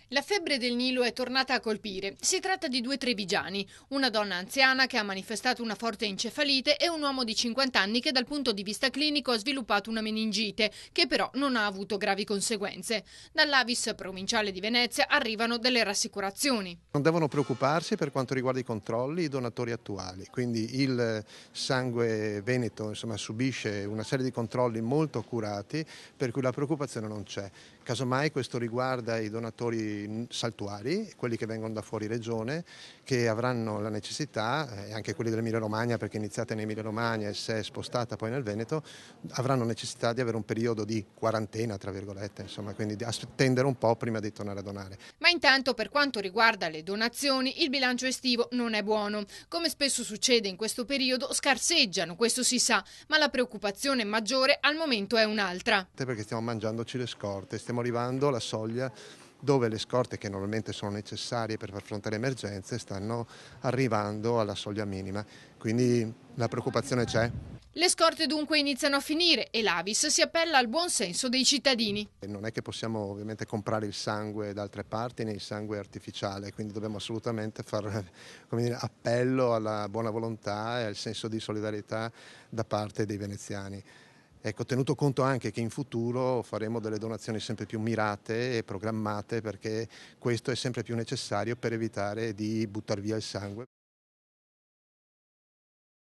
La febbre del Nilo è tornata a colpire. Si tratta di due trevigiani, una donna anziana che ha manifestato una forte encefalite e un uomo di 50 anni che dal punto di vista clinico ha sviluppato una meningite, che però non ha avuto gravi conseguenze. Dall'Avis provinciale di Venezia arrivano delle rassicurazioni. Non devono preoccuparsi per quanto riguarda i controlli i donatori attuali, quindi il sangue veneto subisce una serie di controlli molto accurati, per cui la preoccupazione non c'è. Casomai questo riguarda i donatori saltuari, quelli che vengono da fuori regione, che avranno la necessità, e anche quelli dell'Emilia Romagna, perché è iniziata in Emilia Romagna e si è spostata poi nel Veneto, avranno necessità di avere un periodo di quarantena, tra virgolette, quindi di attendere un po' prima di tornare a donare. Ma intanto, per quanto riguarda le donazioni, il bilancio estivo non è buono. Come spesso succede in questo periodo, scarseggiano, questo si sa, ma la preoccupazione maggiore al momento è un'altra. Perché stiamo mangiandoci le scorte, stiamo arrivando alla soglia dove le scorte, che normalmente sono necessarie per far fronte alle emergenze, stanno arrivando alla soglia minima, quindi la preoccupazione c'è. Le scorte dunque iniziano a finire e l'Avis si appella al buon senso dei cittadini. Non è che possiamo ovviamente comprare il sangue da altre parti, né il sangue artificiale, quindi dobbiamo assolutamente fare appello alla buona volontà e al senso di solidarietà da parte dei veneziani. Ecco, tenuto conto anche che in futuro faremo delle donazioni sempre più mirate e programmate, perché questo è sempre più necessario per evitare di buttar via il sangue.